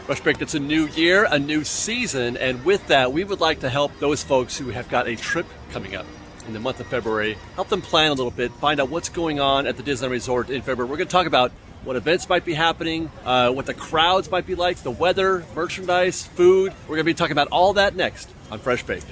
Fresh Baked, it's a new year, a new season, and with that, we would like to help those folks who have got a trip coming up in the month of February, help them plan a little bit, find out what's going on at the Disneyland Resort in February. We're going to talk about what events might be happening, what the crowds might be like, the weather, merchandise, food. We're going to be talking about all that next on Fresh Baked.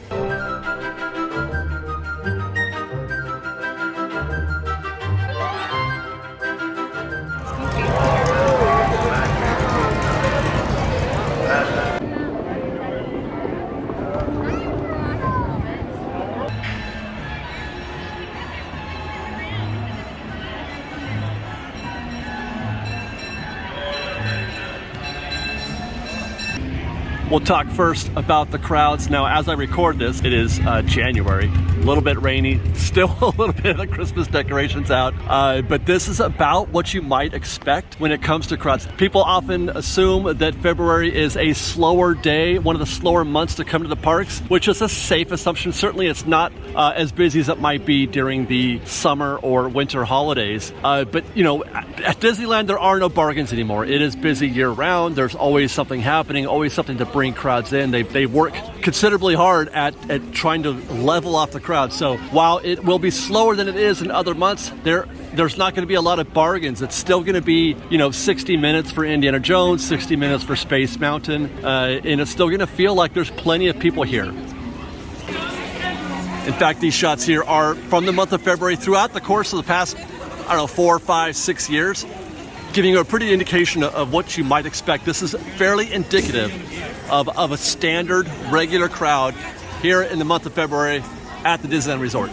We'll talk first about the crowds. Now, as I record this, it is January, a little bit rainy, still a little bit of the Christmas decorations out, but this is about what you might expect when it comes to crowds. People often assume that February is a slower day, one of the slower months to come to the parks, which is a safe assumption. Certainly it's not as busy as it might be during the summer or winter holidays, but you know, at Disneyland there are no bargains anymore. It is busy year round. There's always something happening, always something to bring crowds in. They work considerably hard at trying to level off the crowd. So while it will be slower than it is in other months, there's not going to be a lot of bargains. It's still going to be, 60 minutes for Indiana Jones, 60 minutes for Space Mountain, and it's still going to feel like there's plenty of people here. In fact, these shots here are from the month of February throughout the course of the past, 4, 5, 6 years, giving you a pretty indication of what you might expect. This is fairly indicative of a standard, regular crowd here in the month of February at the Disneyland Resort.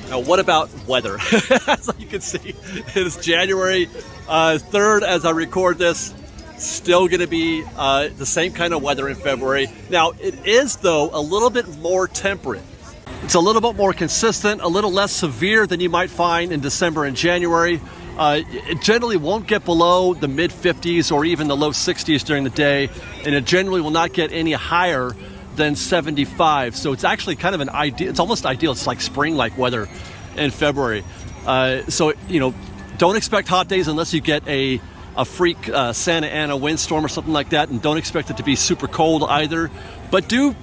Now, what about weather? As you can see, it is January 3rd as I record this. Still going to be the same kind of weather in February. Now, it is, though, a little bit more temperate. It's a little bit more consistent, a little less severe than you might find in December and January. It generally won't get below the mid-50s or even the low 60s during the day, and it generally will not get any higher than 75. So it's actually kind of an ideal, it's almost ideal. It's like spring-like weather in February. So, don't expect hot days unless you get a freak Santa Ana windstorm or something like that, and don't expect it to be super cold either. But do,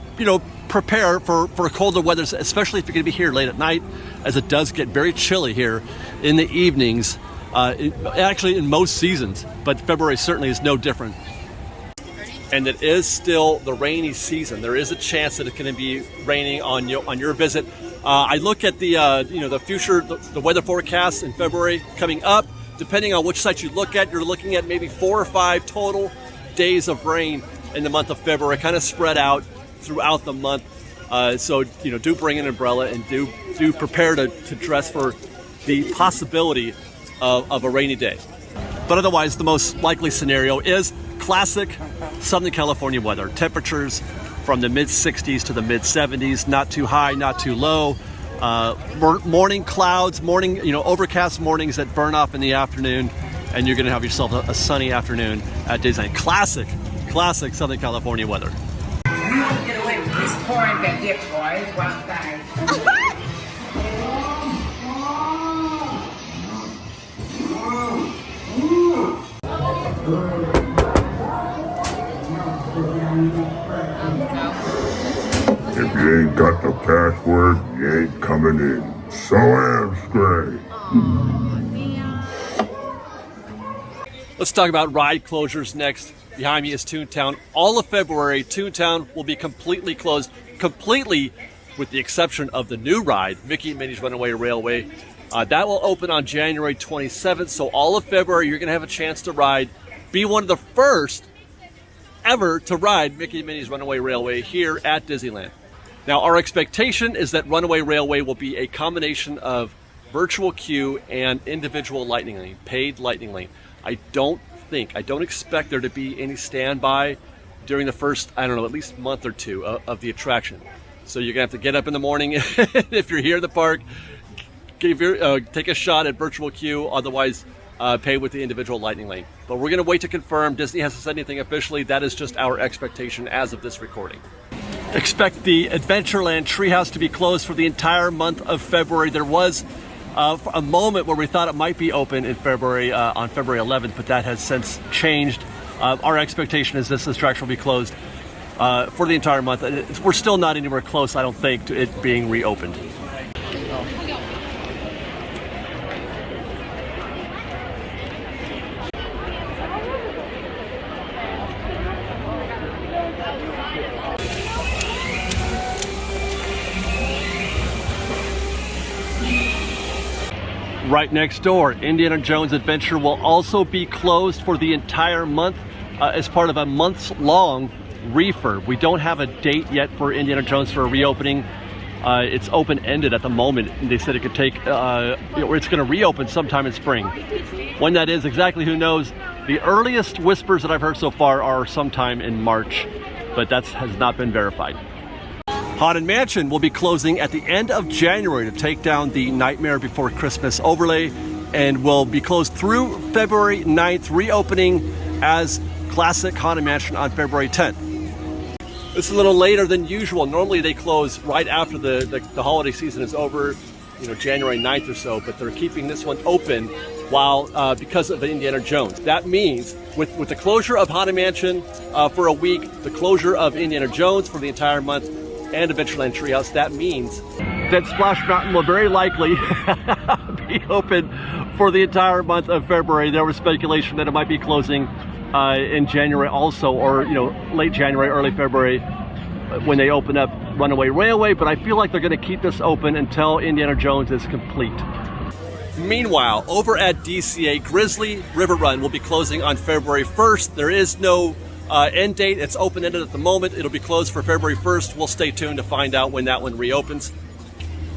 prepare for colder weather, especially if you're going to be here late at night, as it does get very chilly here in the evenings. Actually in most seasons, but February certainly is no different. And it is still the rainy season. There is a chance that it's going to be raining on your visit. I look at the future, the weather forecast in February coming up. Depending on which site you look at, you're looking at maybe 4 or 5 total days of rain in the month of February, kind of spread out throughout the month. So do bring an umbrella and do prepare to dress for the possibility of a rainy day. But otherwise, the most likely scenario is classic Southern California weather. Temperatures from the mid-60s to the mid-70s, not too high, not too low. Morning clouds, overcast mornings that burn off in the afternoon, and you're going to have yourself a sunny afternoon at Disneyland. Classic Southern California weather. You won't get away with this pouring that dip, boys. Well done. If you ain't got the password, you ain't coming in. So am straight. Let's talk about ride closures next. Behind me is Toontown. All of February, Toontown will be completely closed, completely with the exception of the new ride, Mickey and Minnie's Runaway Railway. That will open on January 27th, so all of February you're going to have a chance to ride, be one of the first ever to ride Mickey and Minnie's Runaway Railway here at Disneyland. Now, our expectation is that Runaway Railway will be a combination of virtual queue and individual Lightning Lane, paid Lightning Lane. I don't expect there to be any standby during the first, at least month or two of the attraction. So you're going to have to get up in the morning if you're here at the park, take a shot at virtual queue, otherwise pay with the individual Lightning Lane. But we're going to wait to confirm. Disney hasn't said anything officially. That is just our expectation as of this recording. Expect the Adventureland Treehouse to be closed for the entire month of February. There was a moment where we thought it might be open in February, on February 11th, but that has since changed. Our expectation is this attraction will be closed for the entire month. We're still not anywhere close, I don't think, to it being reopened. Right next door, Indiana Jones Adventure will also be closed for the entire month as part of a months-long refurb. We don't have a date yet for Indiana Jones for a reopening. It's open-ended at the moment. They said it could take, it's going to reopen sometime in spring. When that is, exactly who knows. The earliest whispers that I've heard so far are sometime in March, but that has not been verified. Haunted Mansion will be closing at the end of January to take down the Nightmare Before Christmas overlay, and will be closed through February 9th, reopening as Classic Haunted Mansion on February 10th. This is a little later than usual. Normally they close right after the holiday season is over, January 9th or so, but they're keeping this one open while because of Indiana Jones. That means with the closure of Haunted Mansion for a week, the closure of Indiana Jones for the entire month, and Adventureland Treehouse, that means that Splash Mountain will very likely be open for the entire month of February. There was speculation that it might be closing in January also, or late January, early February, when they open up Runaway Railway, but I feel like they're going to keep this open until Indiana Jones is complete. Meanwhile, over at DCA, Grizzly River Run will be closing on February 1st. There is no end date. It's open-ended at the moment. It'll be closed for February 1st. We'll stay tuned to find out when that one reopens.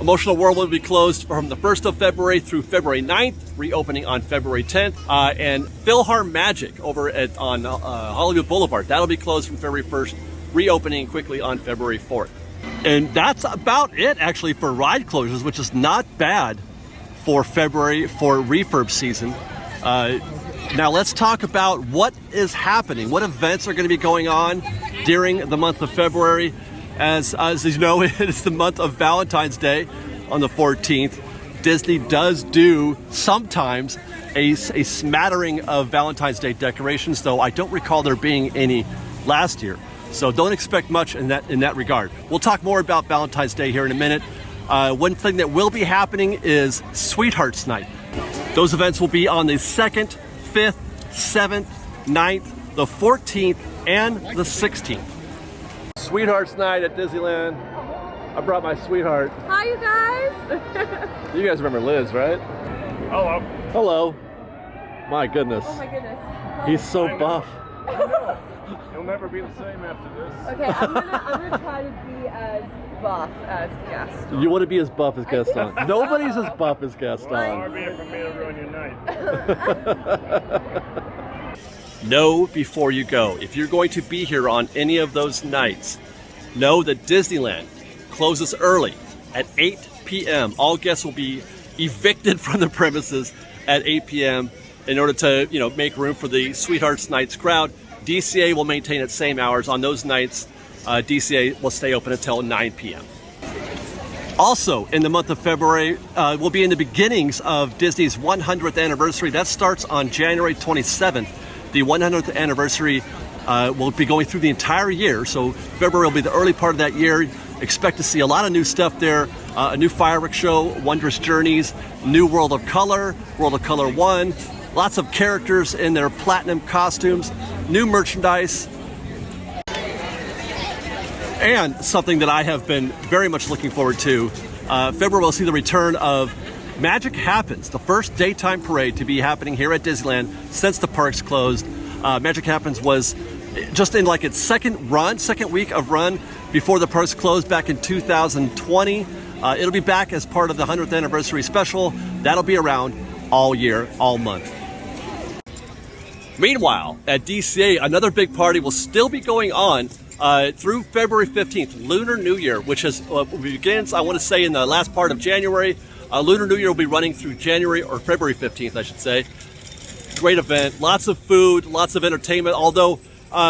Emotional World will be closed from the 1st of February through February 9th, reopening on February 10th. And Philhar Magic over on Hollywood Boulevard, that'll be closed from February 1st, reopening quickly on February 4th. And that's about it, actually, for ride closures, which is not bad for February for refurb season. Now let's talk about what is happening, what events are going to be going on during the month of February. As you know, it is the month of Valentine's Day on the 14th. Disney does do sometimes a smattering of Valentine's Day decorations, though I don't recall there being any last year. So don't expect much in that regard. We'll talk more about Valentine's Day here in a minute. One thing that will be happening is Sweethearts Night. Those events will be on the 2nd, 5th, 7th, 9th, the 14th, and the 16th. Sweethearts Night at Disneyland. I brought my sweetheart. Hi, you guys. You guys remember Liz, right? Hello. Hello. My goodness. Oh my goodness. He's so buff. I know. You'll never be the same after this. Okay, I'm gonna try to be as buff as Gaston. You want to be as buff as Gaston. Nobody's as buff as Gaston. Far be it from me to ruin your night. Know before you go. If you're going to be here on any of those nights, know that Disneyland closes early at 8 p.m. All guests will be evicted from the premises at 8 p.m. in order to, make room for the Sweethearts Nights crowd. DCA will maintain its same hours. On those nights, DCA will stay open until 9 p.m. Also, in the month of February, we'll be in the beginnings of Disney's 100th anniversary. That starts on January 27th. The 100th anniversary will be going through the entire year, so February will be the early part of that year. Expect to see a lot of new stuff there. A new fireworks show, Wondrous Journeys, new World of Color 1, lots of characters in their platinum costumes, new merchandise, and something that I have been very much looking forward to. February will see the return of Magic Happens, the first daytime parade to be happening here at Disneyland since the parks closed. Magic Happens was just in like its second week of run before the parks closed back in 2020. It'll be back as part of the 100th anniversary special. That'll be around all year, all month. Meanwhile, at DCA, another big party will still be going on through February 15th, Lunar New Year, which begins, I want to say, in the last part of January. Lunar New Year will be running through January or February 15th, I should say. Great event, lots of food, lots of entertainment, although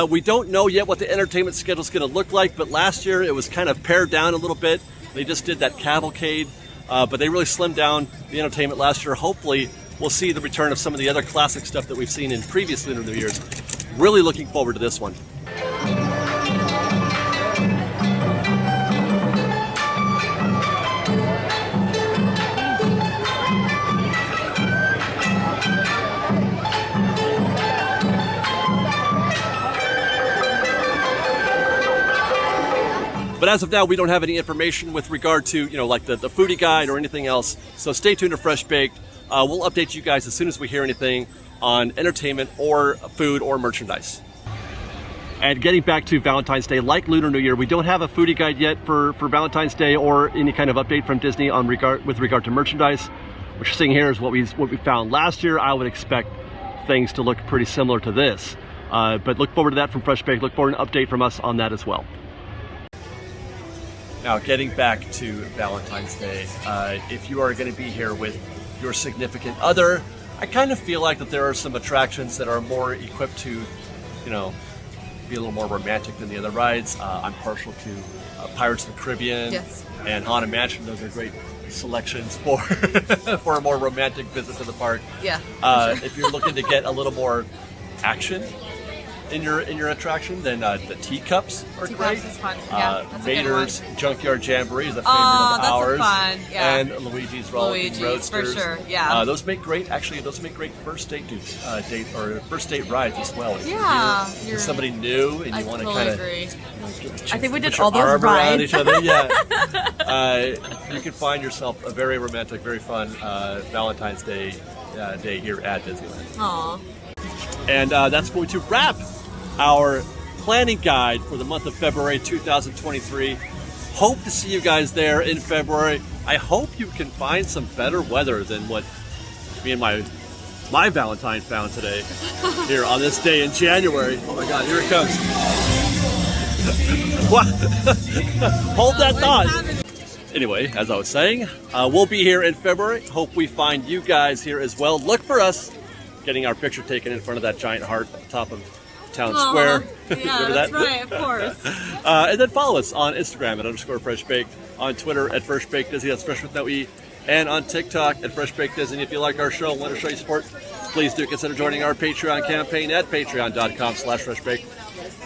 we don't know yet what the entertainment schedule is going to look like, but last year it was kind of pared down a little bit. They just did that cavalcade, but they really slimmed down the entertainment last year. Hopefully we'll see the return of some of the other classic stuff that we've seen in previous Lunar New Years. really looking forward to this one. But as of now, we don't have any information with regard to, like the foodie guide or anything else. So stay tuned to Fresh Baked. We'll update you guys as soon as we hear anything on entertainment or food or merchandise. And getting back to Valentine's Day, like Lunar New Year, we don't have a foodie guide yet for Valentine's Day or any kind of update from Disney with regard to merchandise. What you're seeing here is what we found last year. I would expect things to look pretty similar to this. But look forward to that from Fresh Baked. Look forward to an update from us on that as well. Now, getting back to Valentine's Day, if you are going to be here with your significant other, I kind of feel like that there are some attractions that are more equipped to, be a little more romantic than the other rides. I'm partial to Pirates of the Caribbean and Haunted Mansion. Those are great selections for for a more romantic visit to the park. Yeah. Sure. If you're looking to get a little more action in your attraction, then the teacups are great. Teacups is fun. Yeah, that's Vader's Junkyard Jamboree is a favorite of that's ours. Fun. Yeah. And Luigi's Rollicking Roadsters. For sure. Yeah. Those make great first date first date rides as well. If you're with somebody new and you want to kind of. I think we did all those rides. Each other. Yeah. You can find yourself a very romantic, very fun Valentine's Day day here at Disneyland. Aww. And that's going to wrap our planning guide for the month of February 2023. Hope to see you guys there in February. I hope you can find some better weather than what me and my Valentine found today here on this day in January. Oh my God, here it comes. What? Hold that thought. Anyway, as I was saying, we'll be here in February. Hope we find you guys here as well. Look for us getting our picture taken in front of that giant heart at the top of Town Square. Yeah, that's right, of course. And then follow us on Instagram at _FreshBaked, on Twitter at FreshBakedDisney, that's Fresh with no E, and on TikTok at FreshBakedDisney. If you like our show and want to show your support, please do consider joining our Patreon campaign at patreon.com/FreshBaked.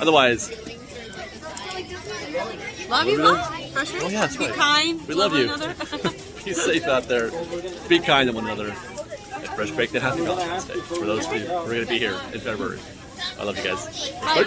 Otherwise, love you, Fresh Baked. Oh yeah, that's right. Be kind. We love you. Be safe out there. Be kind to one another. At Fresh Baked, and happy Valentine's Day for those of you who are going to be here in February. I love you guys. Bye.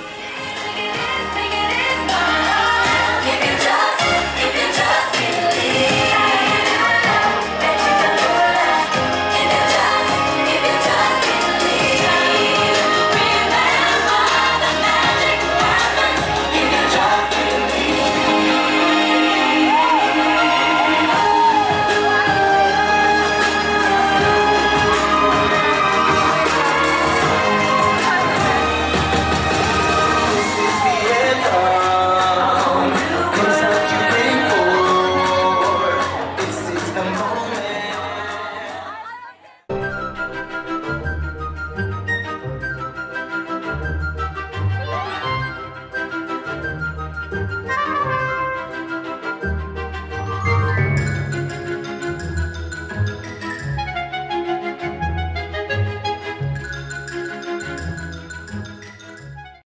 This is the moment.